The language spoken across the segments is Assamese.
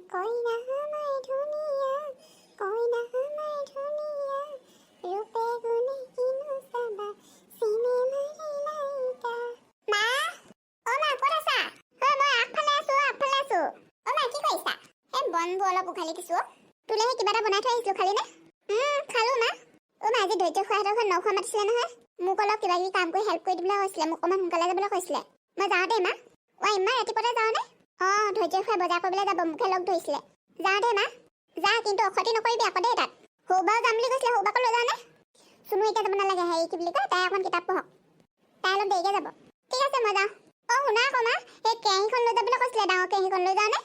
কইনা আমায় ধুনিয়া কইনা আমায় ধুনিয়া ৰূপে গুণে কিনো চাবা চিনেমাৰি নাইকা মা ও মা ক'ত আছা মই আগফালে আছো ও মা কি কৰিছা বনবোৰ অলপ উঘালি দিছো তুলেহে কিবা এটা বনাই থৈ আহিছিলো খালি নে খালো মা ও মা আজি ধৈৰ্য খোৱাহঁতৰ ঘৰত নখোৱা মাতিছিলে নহয় মোক অলপ কিবা কিবি কাম কৰি হেল্প কৰি দিবলৈ কৈছিলে মোক অকণমান সোনকালে যাবলৈ কৈছিলে মই যাওঁ দেই মা ইমান ৰাতিপুৱাতে যাওঁ নে ধৈৰ্য খুৱাই বজাৰ কৰিবলৈ যাব মুখে লগ ধৰিছিলে যাওঁ দেই মা যা কিন্তু অখতি নকৰিবি আকৌ দেই তাত সৌবাও যাম বুলি কৈছিলে সৌবাকো লৈ যাওঁ নে চুনু এতিয়া যাব নালাগে হেৰি কি বুলি কয় তাই অকণ কিতাপ পঢ়ক তাই অলপ দেৰিকৈ যাব ঠিক আছে মই যাওঁ শুনা আকৌ মা সেই কেৰাহীখন লৈ যাবলৈ কৈছিলে ডাঙৰ কেৰাহীখন লৈ যাওঁ নে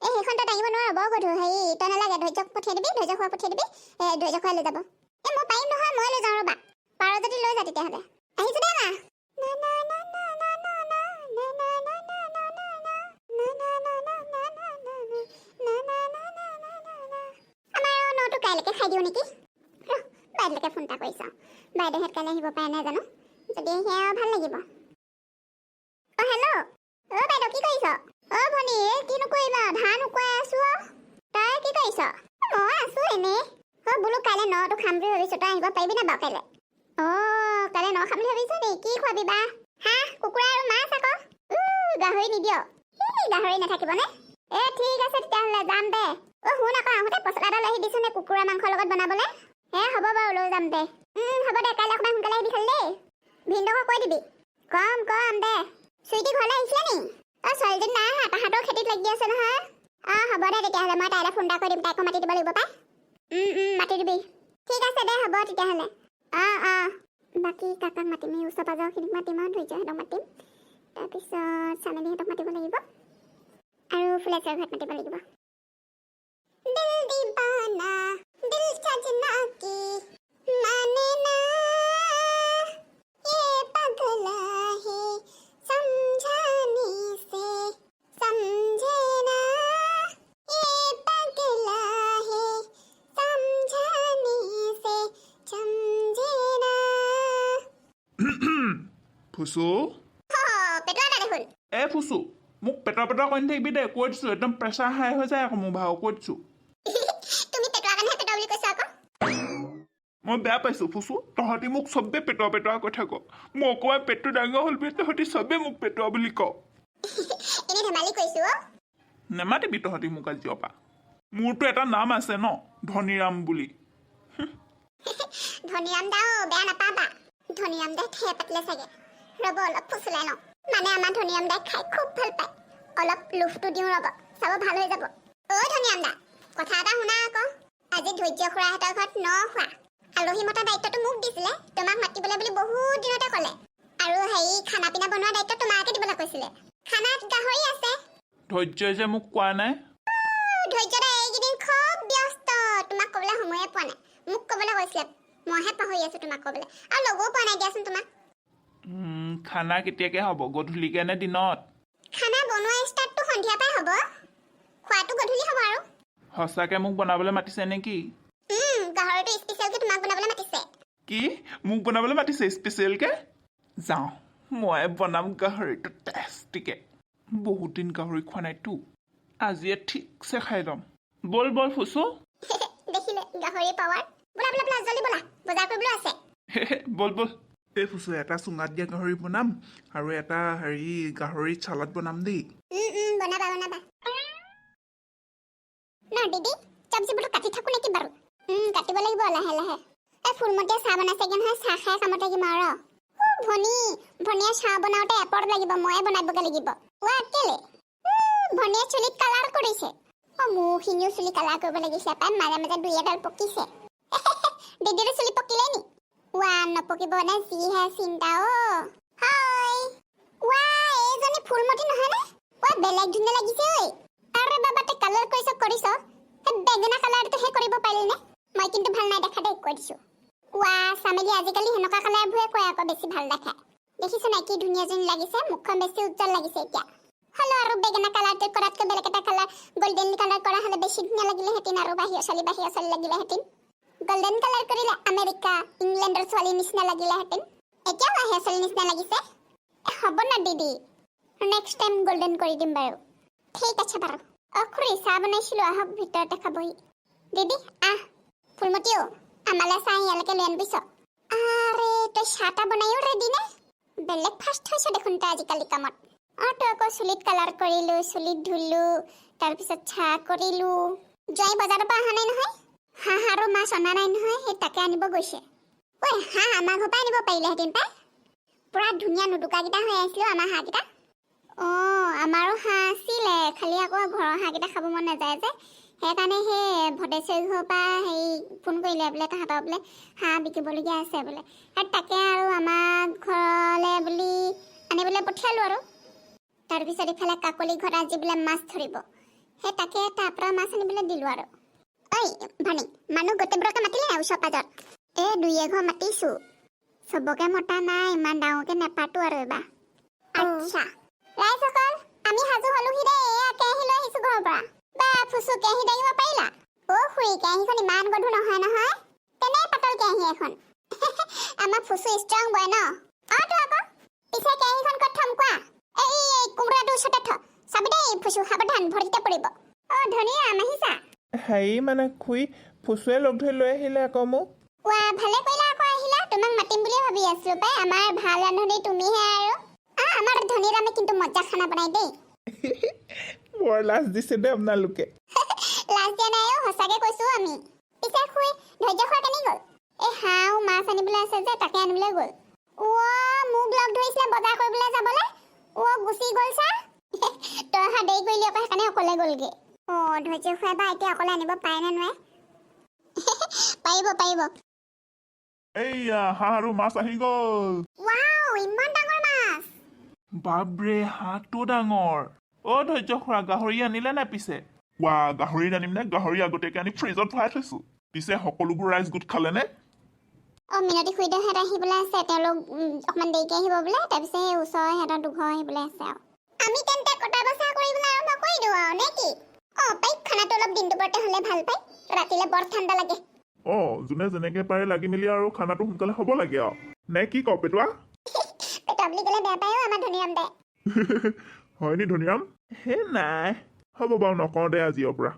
সেইখন তই দাঙিব নোৱাৰো বৰ গধুৰ হেৰি তই নালাগে ধৈৰ্যক পঠিয়াই দিবি ধৈৰ্য খোৱা পঠিয়াই দিবি ধৈৰ্য খুৱাই লৈ যাব মই পাৰিম নহয় মই লৈ যাওঁ ৰ'বা পাৰ যদি লৈ যা তেতিয়াহ'লে আহিছো দেই মা আমাৰ নটো কাইলৈকে খাই দিওঁ নেকি বাইদেউকে ফোন এটা কৰি চাওঁ বাইদেউহঁত কাইলৈ আহিব পাৰে নাই জানো যদি সেয়া ভাল লাগিব হেল্ল' বাইদেউ কি কৰিছ ভনী কিনো কৰিবা ধান উকুৱাই আছো তই কি কৰিছ মই আছো এনেই বোলো কাইলৈ নটো খাম বুলি ভাবিছো তই আহিব পাৰিবি না বাৰু কাইলৈ কাইলৈ ন খাম বুলি ভাবিছ নি কি খুৱাবি বা হাঁহ কুকুৰা আৰু মাছ আকৌ গাহৰি নিদিয় গাহৰি নাথাকিবনে ঠিক আছে তেতিয়াহ'লে যাম দে শুন আকৌ আহোঁতে পচলা এটা লৈ দিছো নে কুকুৰা মাংসৰ লগত বনাবলৈ হ'ব বাৰু লৈ যাম দে হ'ব দে কাইলৈ অকণমান সোনকালে আহিবি খালি দেই ভিনদেউক কৈ দিবি কম দে চুইটি ঘৰলৈ আহিছিলে নি ছোৱালীজনী নাই আহা তাহাঁতৰ খেতিত লাগি আছে নহয় হ'ব দে তেতিয়াহ'লে মই তাইলৈ ফোন এটা কৰি দিম তাইকো মাতি দিব লাগিব পাই মাতি দিবি ঠিক আছে দে হ'ব তেতিয়াহ'লে বাকী কাকাক মাতিম এই ওচৰ পাজৰখিনিক মাতিম আৰু ধৈৰ্যহঁতক মাতিম তাৰপিছত চামেলিহঁতক মাতিব লাগিব আৰু ফুলেশ্বৰ ঘৰত মাতিব লাগিব দিল দিবানা দিল সजना की माने ना ये पगला है समझाने से समझे ना ये पगला है समझाने से समझे ना ফুচু পেটুৱা এটা দেখোন ফুচু মোক পেটৰ কৰি থাকিবি দে কৈ দিছোঁ একদম প্ৰেছাৰ হাই হৈ যায় আকৌ মোৰ ভাও কৈ দিছোঁ তুমি পেটুৱা কাৰণেহে পেটুৱা বুলি কৈছা আকৌ মই বেয়া পাইছোঁ ফুচু তহঁতি মোক চবে পেটুৱা কথা ক মোৰ অকণমান পেটটো ডাঙৰ হ'ল বুলি তহঁতি চবে মোক পেটুৱা বুলি ক এনেই ধেমালি কৰিছো নেমাতিবি তহঁতি মোক আজিৰ পৰা মোৰতো এটা নাম আছে ন ধনীৰাম বুলি ধনীৰাম দা বেয়া নাপাবা ধনীৰাম দাই ঠেহ পাতিলে চাগে ৰ'ব অলপ ফুচুলাই লওঁ মানে আমাৰ ধনীৰাম দাই খাই খুব ভাল পায় অলপ লুফটো দিওঁ ৰ'ব চাব ভাল হৈ যাব ধনীৰাম দা কথা এটা শুনা আকৌ আজি ধৈৰ্য খুৰাহঁতৰ ঘৰত খোৱা আলহী মতা দায়িত্বটো মোক দিছিলে তোমাক মাতিবলৈ বুলি বহুত দিনতে ক'লে আৰু হেৰি খানা পিনা বনোৱা দায়িত্ব তোমাকে দিবলৈ কৈছিলে খানাত গাহৰি আছে ধৈৰ্যই যে মোক কোৱা নাই ধৈৰ্য দা এইকেইদিন খুব ব্যস্ত তোমাক ক'বলৈ সময়ে পোৱা নাই মোক ক'বলৈ কৈছিলে মইহে পাহৰি আছো তোমাক ক'বলৈ আৰু লগো পোৱা নাই দিয়াচোন তোমাক খানা কেতিয়াকৈ হ'ব গধূলিকৈ নে দিনত খানা বনোৱা ষ্টাৰ্টটো সন্ধিয়া পাই হ'ব খোৱাটো গধূলি হ'ব আৰু সঁচাকৈ মোক বনাবলৈ মাতিছে নেকি গাহৰিটো স্পেচিয়েলকৈ তোমাক বনাবলৈ মাতিছে কি মোক বনাবলৈ মাতিছে স্পেচিয়েলকৈ যাওঁ মই বনাম গাহৰিটো টেষ্টিকৈ বহুত দিন গাহৰি খোৱা নাইতো আজিয়ে ঠিকছে খাই ল'ম বল ফুচু দেখিলে গাহৰি পাৱাৰ বলা জলদি বলা বজাৰ কৰিবলৈ আছে বল এই ফুচু এটা চুঙাত দিয়া গাহৰি বনাম আৰু এটা গাহৰি চালাড বনাম দেই বনাবা ন দিদি চব্জিবোৰ কাটি থাকো নেকি বাৰু কাটিব লাগিব লাহে লাহে ফুলমতীয়ে চাহ বনাইছেগে নহয় চাহ খাই কামত লাগিম আৰু ভনীয়ে চাহ বনাওঁতে এপৰ লাগিব ময়ে বনাবগৈ লাগিব কেলে ভনীয়ে চুলিত কালাৰ কৰিছে মোৰখিনিও চুলি কালাৰ কৰিব লাগিছে পাই মাজে দুই এডাল পকিছে দিদিৰো চুলি পকিলে নি নপকিব নে যিহে চিন্তা হাই এইজনী ফুলমতী নহয় নে বেলেগ ধুনীয়া লাগিছে আৰে বাবা তই কালাৰ কৰিছ বেঙেনা কালাৰটোহে কৰিব পাৰিলি নে মই কিন্তু ভাল নাই দেখা দেই কৈ দিছো চামেলি আজিকালি সেনেকুৱা কালাৰবোৰে কয় আকৌ বেছি ভাল দেখায় দেখিছ নাই কি ধুনীয়াজনী লাগিছে মুখখন বেছি উজ্জ্বল লাগিছে এতিয়া হ'লেও আৰু বেঙেনা কালাৰটো কৰাতকৈ বেলেগ এটা কালাৰ গোল্ডেন কালাৰ কৰা হ'লে বেছি ধুনীয়া লাগিলেহেঁতেন আৰু বাহিৰৰ ছোৱালী লাগিলেহেঁতেন গোল্ডেন কালাৰ কৰিলে আমেৰিকা ইংলেণ্ডৰ ছোৱালী নিচিনা লাগিলেহেঁতেন এতিয়াও বাহিৰৰ ছোৱালী নিচিনা লাগিছে হ'ব না দিদি নেক্সট টাইম গোল্ডেন কৰি দিম বাৰু ঠিক আছে বাৰু খুৰী চাহ বনাইছিলোঁ, আহক ভিতৰতে খাবহি। দিদি আহ। ফুলমতীও আমালৈ চাহ ইয়ালৈকে লৈ আনিবিছ। আৰে তই চাহ বনায়ো ৰেডি নে? বেলেগ ফাৰ্ষ্ট হৈছ দেখোন তই আজিকালি কামত। তই আকৌ চুলিত কালাৰ কৰিলোঁ, চুলিত ধুলোঁ, তাৰপিছত চাহ কৰিলোঁ। জয় বজাৰৰ পৰা অহা নাই নহয়? হাঁহ আৰু মাছ অনা নাই নহয়, সেই তাকে আনিব গৈছে। ঐ হাঁহ আমাৰ ঘৰৰ পৰা আনিব পাৰিলেহেঁতেন পাই। পুৰা ধুনীয়া নুদুকাকেইটা হৈ আহিছিলোঁ আমাৰ হাঁহকেইটা। আমাৰো হাঁহ আছিলে, খালি আকৌ ঘৰৰ হাঁহকেইটা খাব মন নাযায় যে, সেইকাৰণে সেই ভদেশ্বৰী ঘৰৰ পৰা হেৰি ফোন কৰিলে বোলে তাহাঁতৰ বোলে হাঁহ বিকিবলগীয়া আছে বোলে। আৰু তাকে আৰু আমাৰ ঘৰলৈ বুলি আনিবলৈ পঠিয়ালোঁ আৰু। তাৰপিছত ইফালে কাকলি ঘৰত আজি বোলে মাছ ধৰিব, সেই তাকে তাৰ পৰা মাছ আনিবলৈ দিলোঁ আৰু। ঐ ভানী, মানুহ গোটেইবোৰকে মাতিলে নাই ওচৰ পাজত? দুই এঘৰ মাতিছোঁ, চবকে মতা নাই, ইমান ডাঙৰকৈ নেপাতো আৰু এইবাৰ। আচ্ছা ৰাইজসকল, আমি সাজু হলোহি দেই। এয়া কেৰাহী লৈ আহিছোঁ ঘৰৰ পৰা। বা ফুচু কেৰাহী দাঙিব পাৰিলা? খুৰী কেৰাহীখন ইমান গধুৰ নহয় নহয়, তেনে পাতল কেৰাহী এখন। আমাৰ ফুচু ষ্ট্ৰং বয় ন? তো আকৌ পিছে কেৰাহীখন ক'ত থম কোৱা? এই কোমোৰাটোৰ ওচৰতে থ। চাবি দেই ফুচু, সাৱধান ভৰিতে পৰিব। ধনীৰাম আহিছা? হেৰি মানে খুৰী, ফুচুৱে লগ ধৰি লৈ আহিলে আকৌ মোক। ভালে কৰিলা আকৌ আহিলা। তোমাক মাতিম বুলিয়ে ভাবি আছিলোঁ পাই। আমাৰ ভাল ৰান্ধনি তুমিহে আৰু। আমাৰ ধনীৰামে কিন্তু মজা খানা বনাই দেই। বৰ লাজ দিছে দেই আপোনালোকে। লাজ দিয়া নাই, সঁচাকে কৈছোঁ আমি। পিছে খুৰী ধৈৰ্য খোৱা কেনি গ'ল? এই হাঁহ মাছ আনিবলৈ আছে যে, তাকে আনিবলৈ গ'ল। মোক লগ ধৰিছিলে বজাৰ কৰিবলৈ যাবলৈ। গুচি গ'ল চা। তই অহা দেৰি কৰিলি আকৌ, সেইকাৰণে অকলে গ'লগে। ধৈৰ্য খুৱাই বা এতিয়া অকলে আনিব পাৰে নে নোৱাৰে? পাৰিব। এইয়া হাঁহ আৰু মাছ আহি গ'ল। ৱাও, ইমান ডাঙৰ মাছ। বাপৰে, হাঁহটো ডাঙৰ। ধৈৰ্য খুৰা, গাহৰি আনিলে নাই পিছে? গাহৰি নানিম নে? গাহৰি আগতীয়াকে আনি ফ্ৰিজত ভৰাই থৈছো। পিছে সকলোবোৰ ৰাইজ গোট খালেনে? মিনতি খুৰীদেউহঁত আহিবলৈ আছে, তেওঁলোক অকণমান দেৰিকৈ আহিব বোলে। তাৰপিছত সেই ওচৰৰ সিহঁতৰ দুঘৰ আহিবলৈ আছে আৰু। আমি তেন্তে কটা বচা কৰিবলৈ আৰম্ভ কৰি দিওঁ আৰু নে কি? পাই খানাটো অলপ দিন দুপৰতে হ'লে ভাল পায়, ৰাতিলৈ বৰ ঠাণ্ডা লাগে। যোনে যেনেকে পাৰে লাগি মেলি আৰু খানাটো সোনকালে হ'ব লাগে আৰু নে কি কওঁ পেটুৱা? পেটুৱা বুলি ক'লে বেয়া পায় আমাৰ ধনীৰাম দে। হয়নি ধনীৰাম? নাই, হ'ব বাৰু নকওঁ দে আজিৰ পৰা।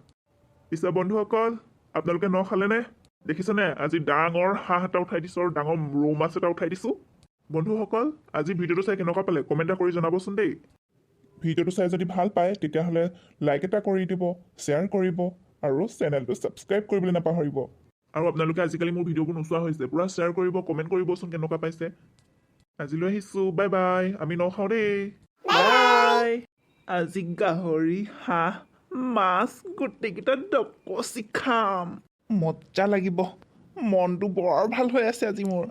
পিছে বন্ধুসকল, আপোনালোকে খালেনে? দেখিছেনে আজি ডাঙৰ হাঁহ এটা উঠাই দিছোঁ আৰু ডাঙৰ ৰৌ মাছ এটা উঠাই দিছোঁ। বন্ধুসকল, আজি ভিডিঅ'টো চাই কেনেকুৱা পালে কমেণ্ট এটা কৰি জনাবচোন দেই। ভিডিঅ'টো চাই যদি ভাল পায় তেতিয়াহ'লে লাইক এটা কৰি দিব, শ্বেয়াৰ কৰিব আৰু চেনেলটো ছাবস্ক্ৰাইব কৰিবলৈ নাপাহৰিব। আৰু আপোনালোকে আজিকালি মোৰ ভিডিঅ'বোৰ নোচোৱা হৈছে, পূৰা শ্বেয়াৰ কৰিব, কমেণ্ট কৰিবচোন কেনেকুৱা পাইছে। আজিলৈ আহিছোঁ, বাই বাই। আমি খাওঁ দেই। বাই। আজি গাহৰি, হাঁহ, মাছ গোটেইকেইটা ডকচি খাম। মজা লাগিব, মনটো বৰ ভাল হৈ আছে আজি মোৰ।